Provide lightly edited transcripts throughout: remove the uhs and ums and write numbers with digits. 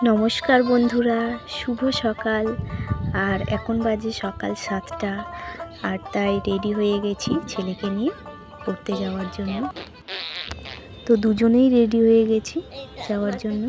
নমস্কার বন্ধুরা, শুভ সকাল। আর এখন বাজে সকাল 7টা। আর তাই রেডি হয়ে গেছি ছেলেকে নিয়ে পড়তে যাওয়ার জন্য। তো দুজনেই রেডি হয়ে গেছি যাওয়ার জন্য।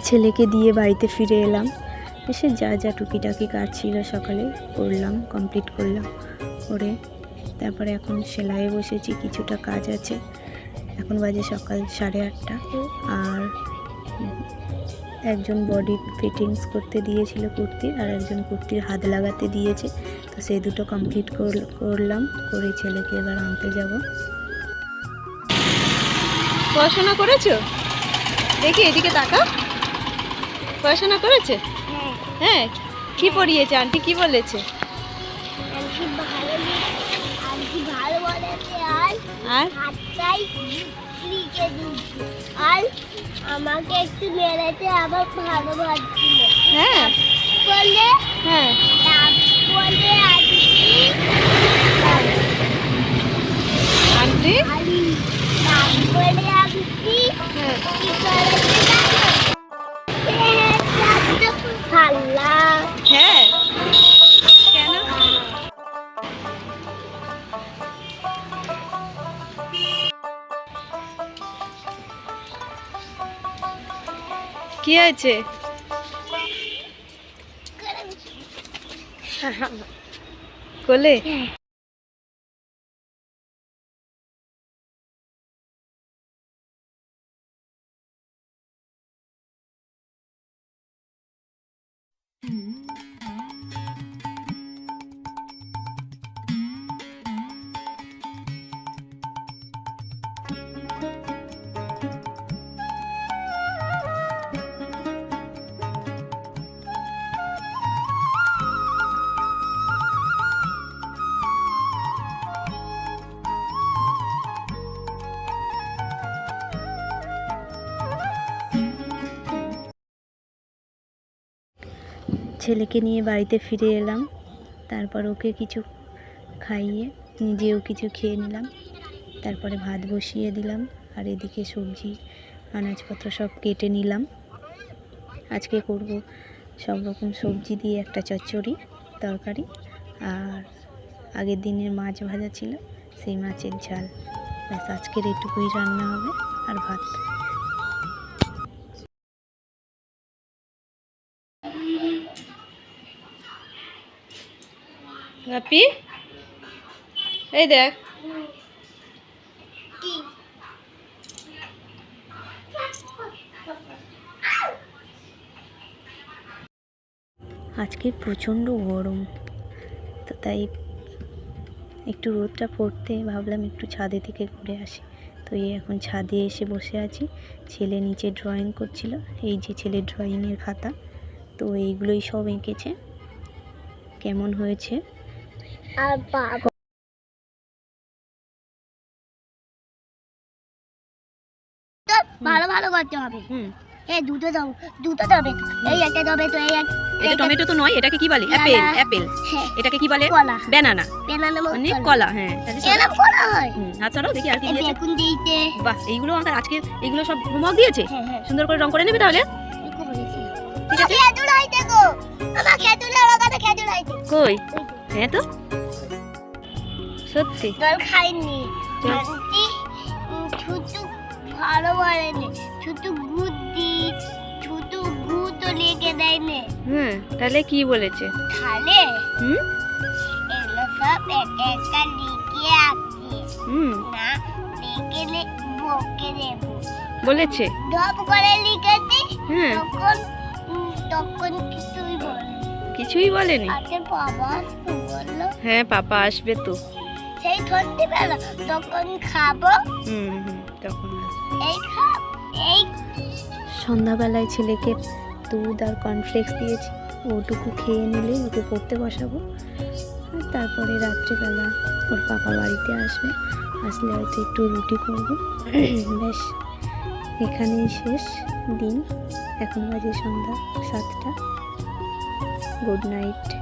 ছেলেকে দিয়ে বাড়িতে ফিরে এলাম। এসে যা যা টুকিটাকি কাজ ছিল সকালে করলাম, কমপ্লিট করলাম। করে তারপরে এখন সেলাইয়ে বসেছি, কিছুটা কাজ আছে। এখন বাজে সকাল 8:30। আর একজন বডি ফিটিংস করতে দিয়েছিল কুর্তির, আর একজন কুর্তির হাত লাগাতে দিয়েছে। তো সেই দুটো কমপ্লিট করলাম। করে ছেলেকে এবার আনতে যাব। পড়াশোনা করেছো? দেখি এদিকে তাকাও। পড়াশোনা করেছে? হ্যাঁ। কি পড়িয়েছে আন্টি, কি বলেছে? আর আমাকে একটু মেরেছে, আবার ভালো ভাবছিল। হ্যাঁ বলে হ্যাঁ বলে আন্টি বলে আমি কি করেছে ভাল্লা। হ্যাঁ। কেন? কি হয়েছে? কোলে? ছেলেকে নিয়ে বাড়িতে ফিরে এলাম। তারপর ওকে কিছু খাইয়ে নিজেও কিছু খেয়ে নিলাম। তারপরে ভাত বসিয়ে দিলাম। আর এদিকে সবজি আনাজপত্র সব কেটে নিলাম। আজকে করব সব রকম সবজি দিয়ে একটা চচ্চড়ি তরকারি। আর আগের দিনের মাছ ভাজা ছিল, সেই মাছের ঝাল। ব্যাস, আজকের এটুকুই রান্না হবে। আর ভাত। হ্যাপি, এই দেখ। আজকে প্রচণ্ড গরম, তো তাই একটু রোদটা পড়তে ভাবলাম একটু ছাদে থেকে ঘুরে আসি। তো এই এখন ছাদে এসে বসে আছি। ছেলে নিচে ড্রয়িং করছিল। এই যে ছেলের ড্রয়িংয়ের খাতা, তো এইগুলোই সব এঁকেছে। কেমন হয়েছে? আর বাবা ভালো ভালো করতে হবে। দুটো দাও, দুটো দেবে। এই একটা দেবে তো, এই এটা টমেটো তো নয়, এটাকে কি বলে? না, অ্যাপেল, না। অ্যাপেল। হ্যাঁ, এটাকে কি বলে? কলা। ব্যানানা। বেনানা মানে কলা, হ্যাঁ। তাহলে সব- এরকম কলা হয়। হাত ছাড়াও দেখি আর কি এই দিয়েছে। বেগুন দিয়েছে। বাহ, এইগুলো আমাকে আজকে এইগুলো সব হোমওয়ার্ক দিয়েছে। হ্যাঁ, হ্যাঁ। সুন্দর করে রং করে নেবে তাহলে। এই খুব হয়েছে। ঠিক আছে। খেজুর হইতে গো। আমার খেজুর লাগাতে খেজুর হইতে। কই? হ্যাঁ তো সত্যি। জল খাইনি। জল- আন্টি ছুটু ভালো বলেনি। ছুটু বুদ্ধি, ছুটু ভূত লেগে দেয়নি। হ্যাঁ, তাহলে কি বলেছে? তাহলে হুম এগুলো সব একটা একটা লিখে আসছি। হুম না লিখে বকে দেবো। বলেছে। ধপ করে লিখেছি, হ্যাঁ, তখন কিছুই বলে। কিছুই বলেনি। আজকে বাবা বললো হ্যাঁ, পাপা আসবে তো। সেই সন্ধ্যেবেলা তখন খাবো, তখন আসবে। এই খাব, এই সন্ধ্যাবেলায় ছেলেকে দুধ আর কর্নফ্লেক্স দিয়েছি, ওটুকু খেয়ে নিলে ওকে পড়তে বসাবো। আর তারপরে রাত্রিবেলা ওর পাপা বাড়িতে আসবে, আসলে হয়তো একটু রুটি করবো। ব্যাস, এখানেই শেষ দিন। এখন বাজে সন্ধ্যা 7টা। Good night.